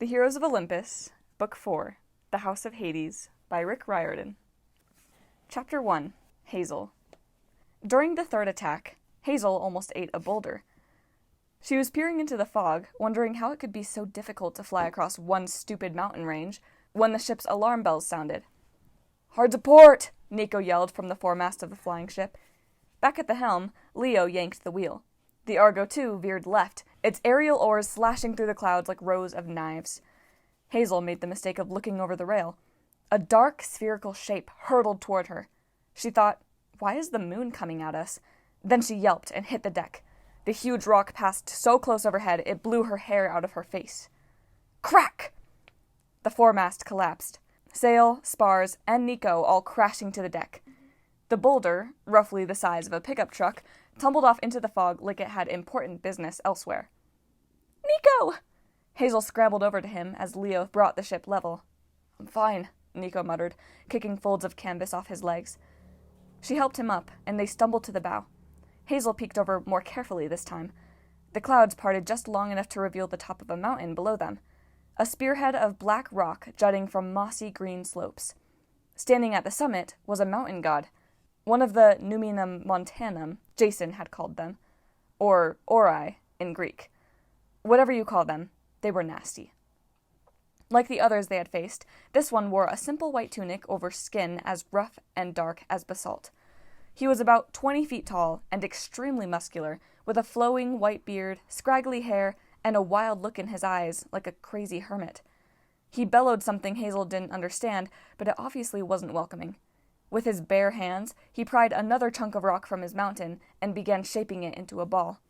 The Heroes of Olympus, Book 4, The House of Hades, by Rick Riordan. Chapter 1, Hazel. During the third attack, Hazel almost ate a boulder. She was peering into the fog, wondering how it could be so difficult to fly across one stupid mountain range, when the ship's alarm bells sounded. "Hard to port!" Nico yelled from the foremast of the flying ship. Back at the helm, Leo yanked the wheel. The Argo II veered left, its aerial oars slashing through the clouds like rows of knives. Hazel made the mistake of looking over the rail. A dark, spherical shape hurtled toward her. She thought, "Why is the moon coming at us?" Then she yelped and hit the deck. The huge rock passed so close overhead it blew her hair out of her face. Crack! The foremast collapsed. Sail, spars, and Nico all crashing to the deck. The boulder, roughly the size of a pickup truck, tumbled off into the fog like it had important business elsewhere. "Nico!" Hazel scrambled over to him as Leo brought the ship level. "I'm fine," Nico muttered, kicking folds of canvas off his legs. She helped him up, and they stumbled to the bow. Hazel peeked over more carefully this time. The clouds parted just long enough to reveal the top of a mountain below them, a spearhead of black rock jutting from mossy green slopes. Standing at the summit was a mountain god, one of the Numinum Montanum, Jason had called them, or Ori in Greek. Whatever you call them, they were nasty. Like the others they had faced, this one wore a simple white tunic over skin as rough and dark as basalt. He was about 20 feet tall and extremely muscular, with a flowing white beard, scraggly hair, and a wild look in his eyes like a crazy hermit. He bellowed something Hazel didn't understand, but it obviously wasn't welcoming. With his bare hands, he pried another chunk of rock from his mountain and began shaping it into a ball.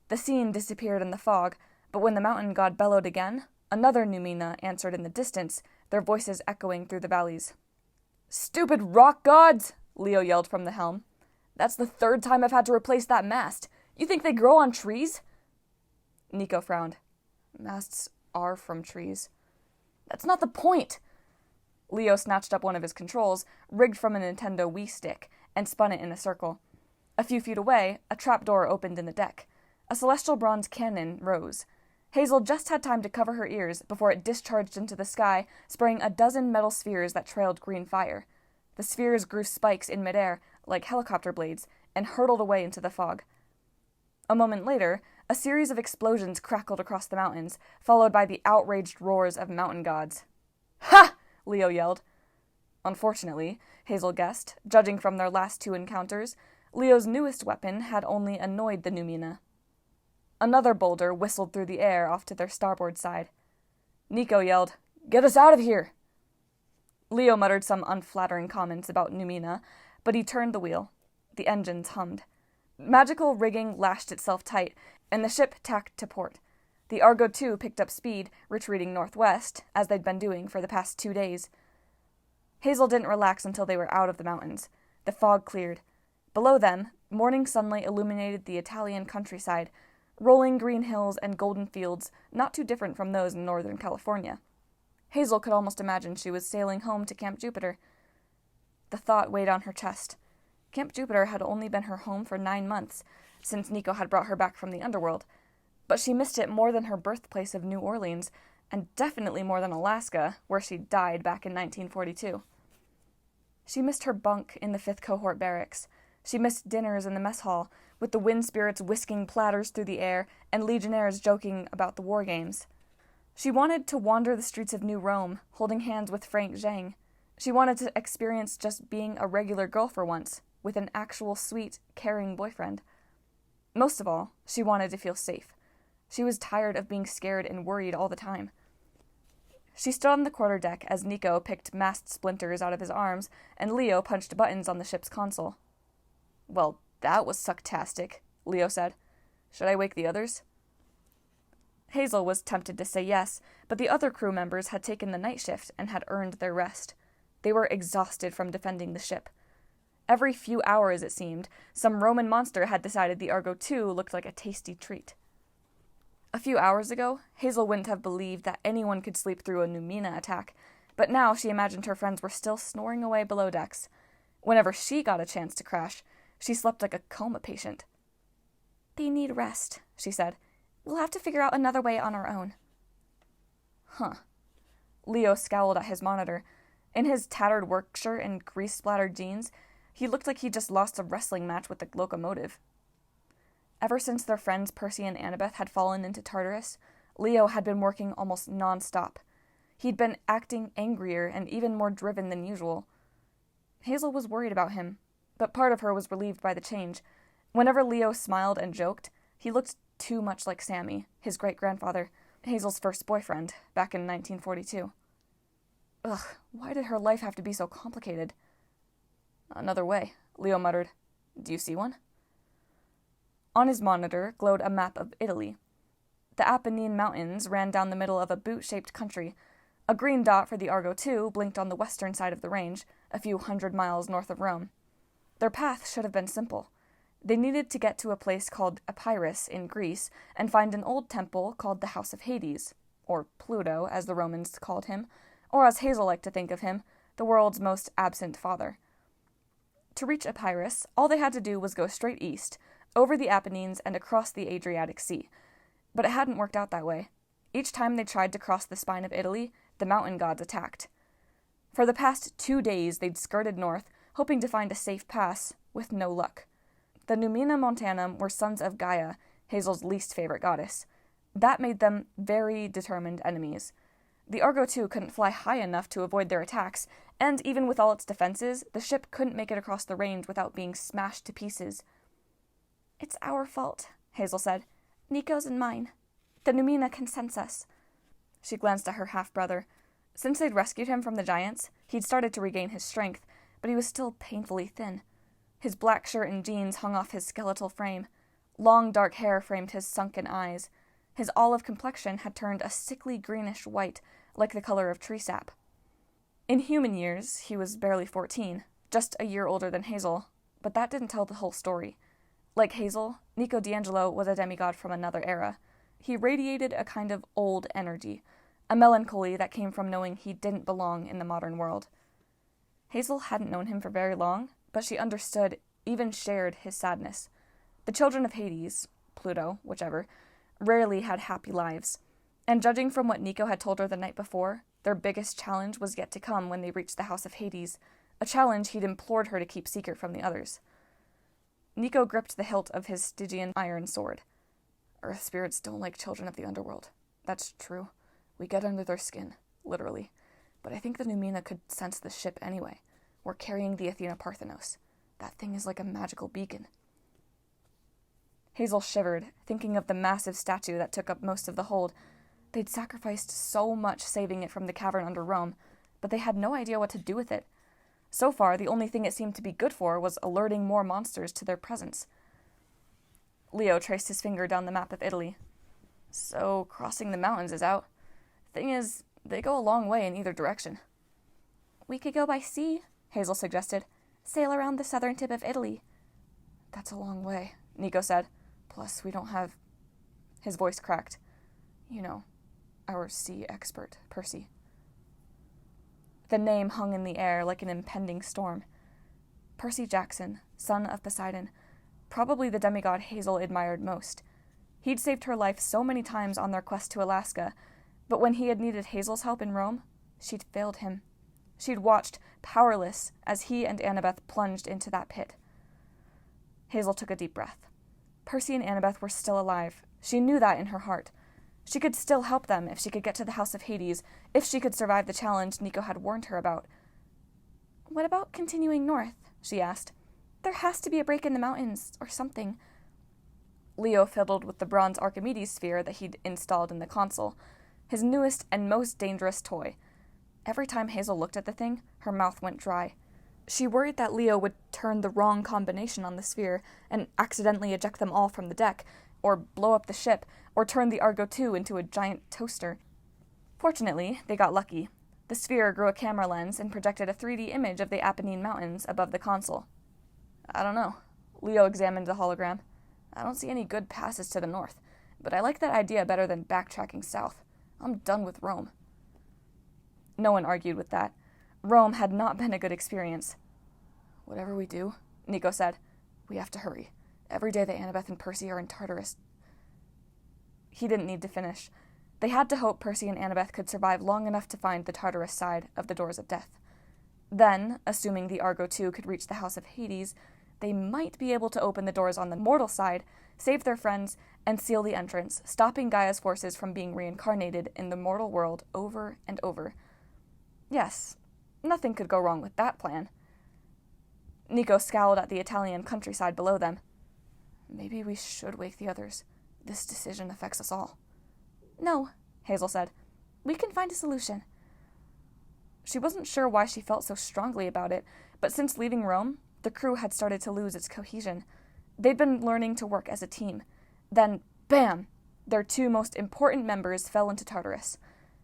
The scene disappeared in the fog, but when the mountain god bellowed again, another Numina answered in the distance, their voices echoing through the valleys. "Stupid rock gods!" Leo yelled from the helm. "That's the third time I've had to replace that mast. You think they grow on trees?" Nico frowned. "Masts are from trees." "That's not the point!" Leo snatched up one of his controls, rigged from a Nintendo Wii stick, and spun it in a circle. A few feet away, a trapdoor opened in the deck. A celestial bronze cannon rose. Hazel just had time to cover her ears before it discharged into the sky, spraying a dozen metal spheres that trailed green fire. The spheres grew spikes in midair, like helicopter blades, and hurtled away into the fog. A moment later, a series of explosions crackled across the mountains, followed by the outraged roars of mountain gods. "Ha!" Leo yelled. Unfortunately, Hazel guessed, judging from their last two encounters, Leo's newest weapon had only annoyed the Numina. Another boulder whistled through the air off to their starboard side. Nico yelled, "Get us out of here!" Leo muttered some unflattering comments about Numina, but he turned the wheel. The engines hummed. Magical rigging lashed itself tight, and the ship tacked to port. The Argo II picked up speed, retreating northwest, as they'd been doing for the past 2 days. Hazel didn't relax until they were out of the mountains. The fog cleared. Below them, morning sunlight illuminated the Italian countryside, rolling green hills and golden fields not too different from those in Northern California. Hazel could almost imagine she was sailing home to Camp Jupiter. The thought weighed on her chest. Camp Jupiter had only been her home for 9 months, since Nico had brought her back from the underworld. But she missed it more than her birthplace of New Orleans, and definitely more than Alaska, where she died back in 1942. She missed her bunk in the 5th Cohort barracks. She missed dinners in the mess hall, with the wind spirits whisking platters through the air and legionnaires joking about the war games. She wanted to wander the streets of New Rome, holding hands with Frank Zhang. She wanted to experience just being a regular girl for once, with an actual sweet, caring boyfriend. Most of all, she wanted to feel safe. She was tired of being scared and worried all the time. She stood on the quarterdeck as Nico picked mast splinters out of his arms, and Leo punched buttons on the ship's console. "Well, that was sucktastic," Leo said. "Should I wake the others?" Hazel was tempted to say yes, but the other crew members had taken the night shift and had earned their rest. They were exhausted from defending the ship. Every few hours, it seemed, some Roman monster had decided the Argo II looked like a tasty treat. A few hours ago, Hazel wouldn't have believed that anyone could sleep through a Numina attack, but now she imagined her friends were still snoring away below decks. Whenever she got a chance to crash, she slept like a coma patient. "They need rest," she said. "We'll have to figure out another way on our own." Huh. Leo scowled at his monitor. In his tattered work shirt and grease-splattered jeans, he looked like he'd just lost a wrestling match with the locomotive. Ever since their friends Percy and Annabeth had fallen into Tartarus, Leo had been working almost non-stop. He'd been acting angrier and even more driven than usual. Hazel was worried about him, but part of her was relieved by the change. Whenever Leo smiled and joked, he looked too much like Sammy, his great-grandfather, Hazel's first boyfriend, back in 1942. Ugh, why did her life have to be so complicated? Another way, Leo muttered. Do you see one? On his monitor glowed a map of Italy. The Apennine Mountains ran down the middle of a boot-shaped country. A green dot for the Argo II blinked on the western side of the range, a few hundred miles north of Rome. Their path should have been simple. They needed to get to a place called Epirus in Greece and find an old temple called the House of Hades, or Pluto, as the Romans called him, or as Hazel liked to think of him, the world's most absent father. To reach Epirus, all they had to do was go straight east, over the Apennines and across the Adriatic Sea. But it hadn't worked out that way. Each time they tried to cross the spine of Italy, the mountain gods attacked. For the past 2 days, they'd skirted north, hoping to find a safe pass, with no luck. The Numina Montanum were sons of Gaia, Hazel's least favorite goddess. That made them very determined enemies. The Argo II couldn't fly high enough to avoid their attacks, and even with all its defenses, the ship couldn't make it across the range without being smashed to pieces. It's our fault, Hazel said. Nico's and mine. The Numina can sense us. She glanced at her half-brother. Since they'd rescued him from the giants, he'd started to regain his strength, but he was still painfully thin. His black shirt and jeans hung off his skeletal frame. Long dark hair framed his sunken eyes. His olive complexion had turned a sickly greenish white, like the color of tree sap. In human years, he was barely 14, just a year older than Hazel, but that didn't tell the whole story. Like Hazel, Nico D'Angelo was a demigod from another era. He radiated a kind of old energy, a melancholy that came from knowing he didn't belong in the modern world. Hazel hadn't known him for very long, but she understood, even shared, his sadness. The children of Hades, Pluto, whichever, rarely had happy lives, and judging from what Nico had told her the night before, their biggest challenge was yet to come when they reached the House of Hades, a challenge he'd implored her to keep secret from the others. Nico gripped the hilt of his Stygian iron sword. Earth spirits don't like children of the underworld. That's true. We get under their skin, literally. But I think the Numina could sense the ship anyway. We're carrying the Athena Parthenos. That thing is like a magical beacon. Hazel shivered, thinking of the massive statue that took up most of the hold. They'd sacrificed so much saving it from the cavern under Rome, but they had no idea what to do with it. So far, the only thing it seemed to be good for was alerting more monsters to their presence. Leo traced his finger down the map of Italy. So, crossing the mountains is out. Thing is, they go a long way in either direction. We could go by sea, Hazel suggested. Sail around the southern tip of Italy. That's a long way, Nico said. Plus, we don't have... His voice cracked. You know, our sea expert, Percy. The name hung in the air like an impending storm. Percy Jackson, son of Poseidon, probably the demigod Hazel admired most. He'd saved her life so many times on their quest to Alaska, but when he had needed Hazel's help in Rome, she'd failed him. She'd watched, powerless, as he and Annabeth plunged into that pit. Hazel took a deep breath. Percy and Annabeth were still alive. She knew that in her heart. She could still help them if she could get to the House of Hades, if she could survive the challenge Nico had warned her about. What about continuing north? She asked. There has to be a break in the mountains, or something. Leo fiddled with the bronze Archimedes sphere that he'd installed in the console, his newest and most dangerous toy. Every time Hazel looked at the thing, her mouth went dry. She worried that Leo would turn the wrong combination on the sphere and accidentally eject them all from the deck, or blow up the ship, or turn the Argo II into a giant toaster. Fortunately, they got lucky. The sphere grew a camera lens and projected a 3D image of the Apennine Mountains above the console. I don't know. Leo examined the hologram. I don't see any good passes to the north, but I like that idea better than backtracking south. I'm done with Rome. No one argued with that. Rome had not been a good experience. Whatever we do, Nico said, we have to hurry. Every day that Annabeth and Percy are in Tartarus. He didn't need to finish. They had to hope Percy and Annabeth could survive long enough to find the Tartarus side of the Doors of Death. Then, assuming the Argo II could reach the House of Hades, they might be able to open the doors on the mortal side, save their friends, and seal the entrance, stopping Gaia's forces from being reincarnated in the mortal world over and over. Yes, nothing could go wrong with that plan. Nico scowled at the Italian countryside below them. Maybe we should wake the others. This decision affects us all. No, Hazel said. We can find a solution. She wasn't sure why she felt so strongly about it, but since leaving Rome, the crew had started to lose its cohesion. They'd been learning to work as a team. Then, bam! Their two most important members fell into Tartarus.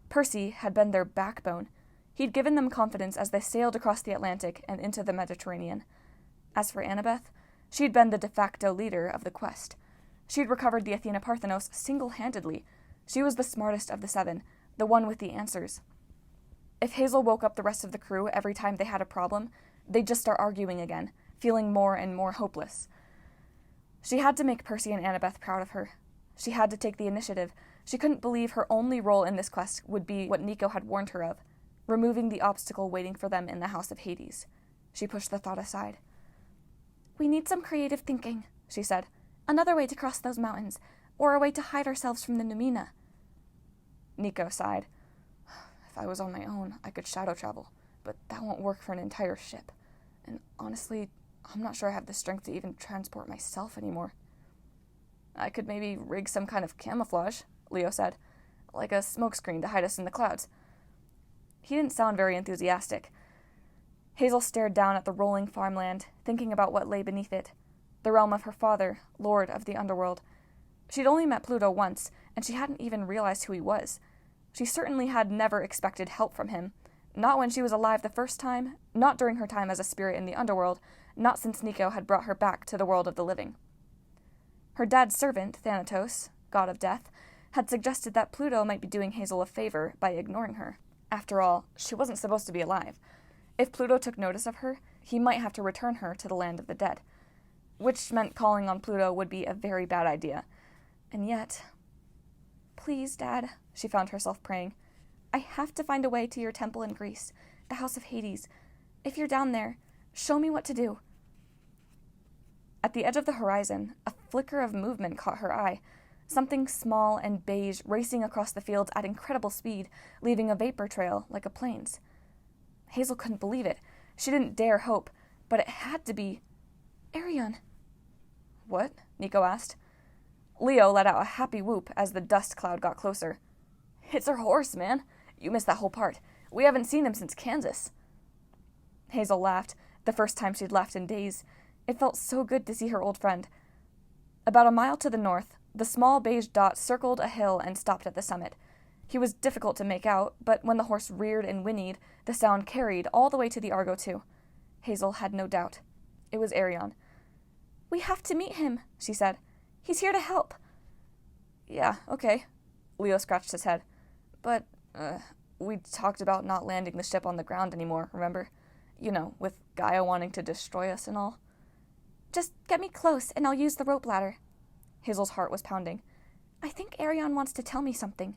Percy had been their backbone. He'd given them confidence as they sailed across the Atlantic and into the Mediterranean. As for Annabeth, she'd been the de facto leader of the quest. She'd recovered the Athena Parthenos single-handedly. She was the smartest of the seven, the one with the answers. If Hazel woke up the rest of the crew every time they had a problem, they'd just start arguing again, feeling more and more hopeless. She had to make Percy and Annabeth proud of her. She had to take the initiative. She couldn't believe her only role in this quest would be what Nico had warned her of, removing the obstacle waiting for them in the House of Hades. She pushed the thought aside. We need some creative thinking, she said. Another way to cross those mountains, or a way to hide ourselves from the Numina. Nico sighed. If I was on my own, I could shadow travel, but that won't work for an entire ship. And honestly, I'm not sure I have the strength to even transport myself anymore. I could maybe rig some kind of camouflage, Leo said, like a smokescreen to hide us in the clouds. He didn't sound very enthusiastic. Hazel stared down at the rolling farmland, thinking about what lay beneath it, the realm of her father, Lord of the Underworld. She'd only met Pluto once, and she hadn't even realized who he was. She certainly had never expected help from him, not when she was alive the first time, not during her time as a spirit in the underworld, not since Nico had brought her back to the world of the living. Her dad's servant, Thanatos, god of death, had suggested that Pluto might be doing Hazel a favor by ignoring her. After all, she wasn't supposed to be alive. If Pluto took notice of her, he might have to return her to the land of the dead, which meant calling on Pluto would be a very bad idea. And yet... Please, Dad, she found herself praying. I have to find a way to your temple in Greece, the House of Hades. If you're down there, show me what to do. At the edge of the horizon, a flicker of movement caught her eye. Something small and beige racing across the fields at incredible speed, leaving a vapor trail like a plane's. Hazel couldn't believe it. She didn't dare hope, but it had to be... Arion. What? Nico asked. Leo let out a happy whoop as the dust cloud got closer. It's her horse, man. You missed that whole part. We haven't seen him since Kansas. Hazel laughed, the first time she'd laughed in days. It felt so good to see her old friend. About a mile to the north, the small beige dot circled a hill and stopped at the summit. He was difficult to make out, but when the horse reared and whinnied, the sound carried all the way to the Argo II. Hazel had no doubt. It was Arion. We have to meet him, she said. He's here to help. Yeah, okay. Leo scratched his head. But, we talked about not landing the ship on the ground anymore, remember? You know, with Gaia wanting to destroy us and all. Just get me close, and I'll use the rope ladder. Hazel's heart was pounding. I think Arion wants to tell me something.